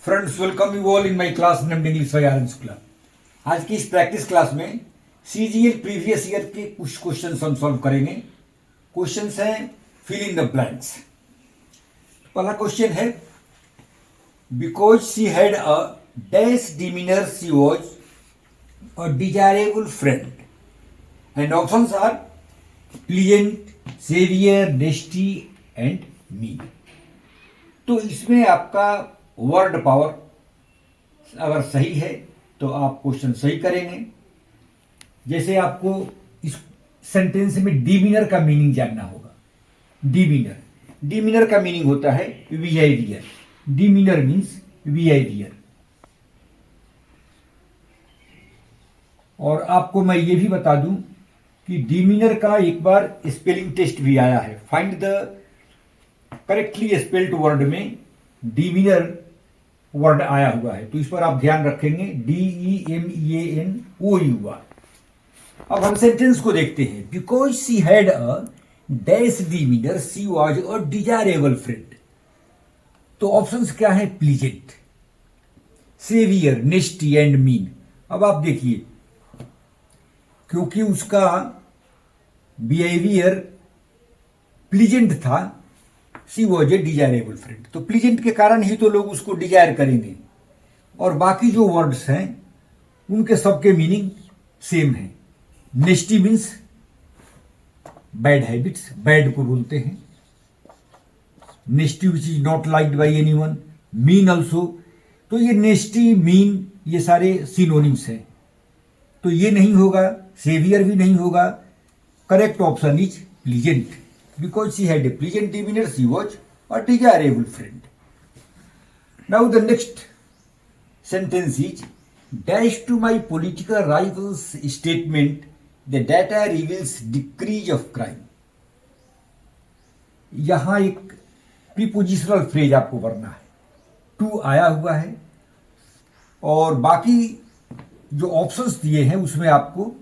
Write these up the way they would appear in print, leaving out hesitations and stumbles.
Friends, welcome you all in my class named English by R Shukla. आज की इस practice class में CGL previous year के कुछ क्वेश्चंस हम सॉल्व करेंगे। क्वेश्चंस हैं फिल इन द ब्लैंक्स। पहला क्वेश्चन है, because she had a dash demeanour she was a desirable friend and options are pleasant, saviour, nasty and mean. तो इसमें आपका वर्ड पावर अगर सही है तो आप क्वेश्चन सही करेंगे। जैसे आपको इस सेंटेंस में डिमीनर का मीनिंग जानना होगा। डिमीनर का मीनिंग होता है बिहेवियर। Demeanour means behaviour. और आपको मैं ये भी बता दूं कि डिमीनर का एक बार स्पेलिंग टेस्ट भी आया है। Find the correctly spelled word में डिमीनर वर्ड आया हुआ है, तो इस पर आप ध्यान रखेंगे। DEMEANOUR। अब हम सेंटेंस को देखते हैं। Because she had a dash demeanour she was a desirable friend. तो ऑप्शंस क्या है? Pleasant, saviour, nasty and mean. अब आप देखिए, क्योंकि उसका बिहेवियर प्लीजेंट था, she was a desirable friend, तो प्लीजेंट के कारण ही तो लोग उसको डिजायर करेंगे। और बाकी जो वर्ड्स हैं उनके सबके मीनिंग सेम है। Nasty means bad habits, bad को बोलते हैं। Nasty which is not liked by anyone. Mean also. तो ये नेस्टी, मीन, ये सारे सिनोनिम्स हैं, तो ये नहीं होगा। सेवियर भी नहीं होगा। Correct option is pleasant. Because she had a pleasant demeanor, she was a desirable friend. Now the next sentence is, dash to my political rivals statement, the data reveals decrease of crime. यहां एक prepositional phrase आपको भरना है। To आया हुआ है और बाकी जो ऑप्शंस दिए हैं उसमें आपको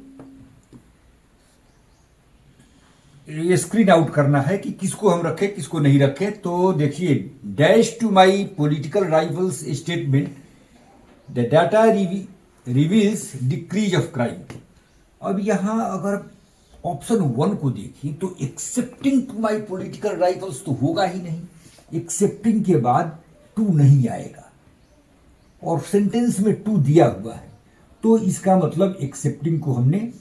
ये स्क्रीन आउट करना है कि किसको हम रखें किसको नहीं रखें। तो देखिए, dash to my political rivals statement the data reveals decrease of crime. अब यहां अगर ऑप्शन 1 को देखें तो excepting to my political rivals तो होगा ही नहीं। एक्सेप्टिंग के बाद टू नहीं आएगा और सेंटेंस में टू दिया हुआ है, तो इसका मतलब एक्सेप्टिंग को हमने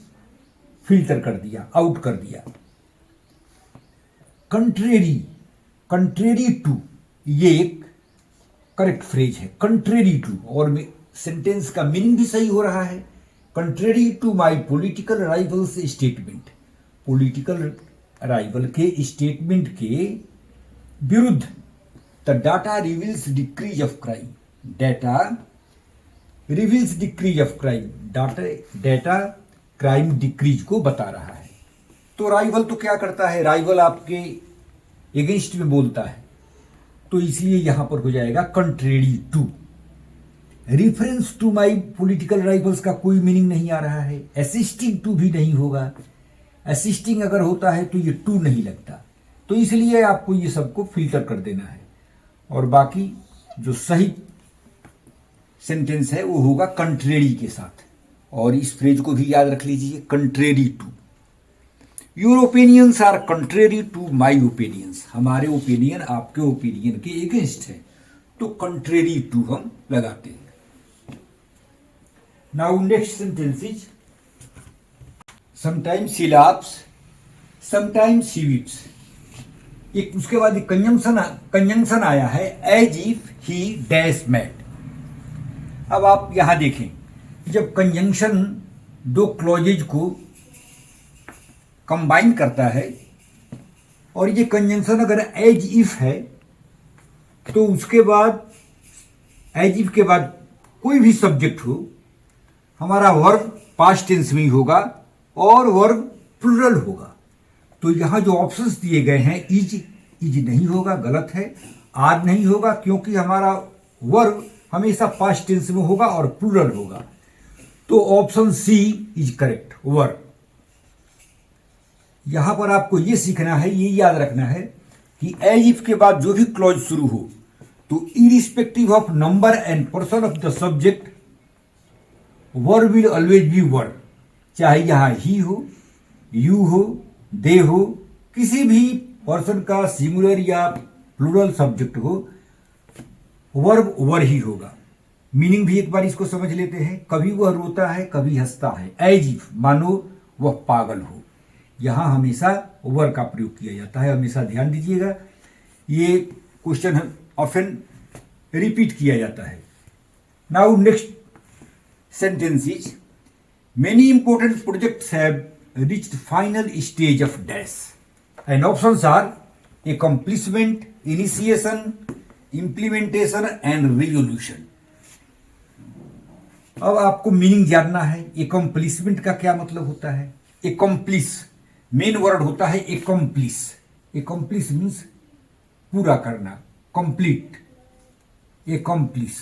फिल्टर कर दिया, आउट कर दिया। कंट्रेरी, कंट्रेरी टू, ये एक करेक्ट फ्रेज है। कंट्रेरी टू, और सेंटेंस का मीनिंग भी सही हो रहा है। Contrary to my political rivals statement, political rival के स्टेटमेंट के विरुद्ध the data reveals decrease of crime. Data reveals decrease of crime, data crime decrease को बता रहा है। तो राइवल तो क्या करता है? राइवल आपके एगेंस्ट में बोलता है, तो इसलिए यहां पर हो जाएगा contrary to. Reference to my political rivals का कोई मीनिंग नहीं आ रहा है। असिस्टिंग टू भी नहीं होगा। असिस्टिंग अगर होता है तो ये टू नहीं लगता, तो इसलिए आपको ये सबको फिल्टर कर देना है। और बाकी जो सही सेंटेंस है वो होगा कंट्रेरी के साथ। और इस फ्रेज को भी याद रख लीजिए, contrary to. Your opinions are contrary to my opinions. हमारे ओपिनियन आपके ओपिनियन के अगेंस्ट है, तो कंट्रेरी टू हम लगाते हैं। Now next sentence is, sometimes she laughs, sometimes she weeps. एक उसके बाद कंजंक्शन आया है, as if he dash mad. अब आप यहां देखें, जब कंजंक्शन दो क्लॉजेज को कंबाइन करता है और ये कंजंक्शन अगर एज इफ है तो उसके बाद एज इफ के बाद कोई भी सब्जेक्ट हो, हमारा वर्ब पास्ट टेंस में ही होगा और वर्ब प्लूरल होगा। तो यहां जो ऑप्शंस दिए गए हैं, इज नहीं होगा, गलत है। आर नहीं होगा, क्योंकि हमारा वर्ब हमेशा पास्ट टेंस में होगा और प्लूरल होगा। तो option C is correct, verb. यहां पर आपको यह सीखना है, ये याद रखना है कि एज इफ के बाद जो भी क्लॉज शुरू हो तो irrespective of number and person of the subject verb will always be verb, चाहे यहां ही हो, यू हो, दे हो, किसी भी पर्सन का सिंगुलर या प्लूरल सब्जेक्ट हो, वर्ब वर ही होगा। मीनिंग भी एक बार इसको समझ लेते हैं। कभी वह रोता है, कभी हंसता है, एज इफ, मानो वह पागल हो। यहां हमेशा वर का प्रयोग किया जाता है, हमेशा ध्यान दीजिएगा। ये क्वेश्चन ऑफन रिपीट किया जाता है। Now next sentence is many important projects have reached final stage of dash and options are accomplishment, initiation, implementation and resolution। अब आपको मीनिंग जानना है। accomplishment का क्या मतलब होता है? accomplish मेन वर्ड होता है accomplish। accomplish मीन्स पूरा करना, complete। accomplish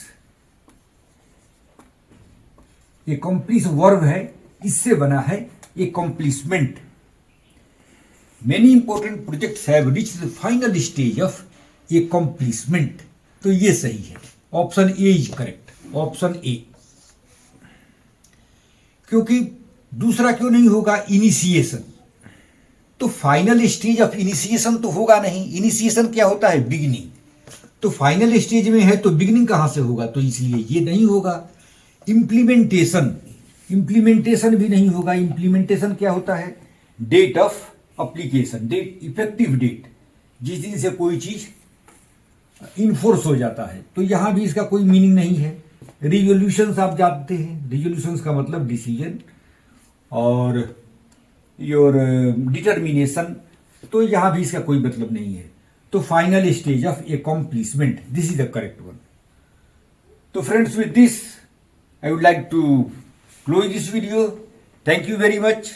वर्ब है, इससे बना है accomplishment। Many important projects have reached the final stage of accomplishment। तो ये सही है, option A is correct, option A. क्योंकि दूसरा क्यों नहीं होगा? इनिशिएशन, तो फाइनल स्टेज ऑफ इनिशिएशन तो होगा नहीं। इनिशिएशन क्या होता है? बिगिनिंग। तो फाइनल स्टेज में है तो बिगिनिंग कहां से होगा? तो इसलिए ये नहीं होगा। इंप्लीमेंटेशन भी नहीं होगा। इंप्लीमेंटेशन क्या होता है? Date of application, date, effective date, जिस दिन से कोई चीज इन्फोर्स हो जाता है, तो यहां भी इसका कोई मीनिंग नहीं है। रिजोल्यूशंस आप जानते हैं, रिजोल्यूशंस का मतलब डिसीजन और योर डिटर्मिनेशन, तो यहां भी इसका कोई मतलब नहीं है। तो final stage of accomplishment, this is the correct one. तो friends, with this I would like to close this video. Thank you very much.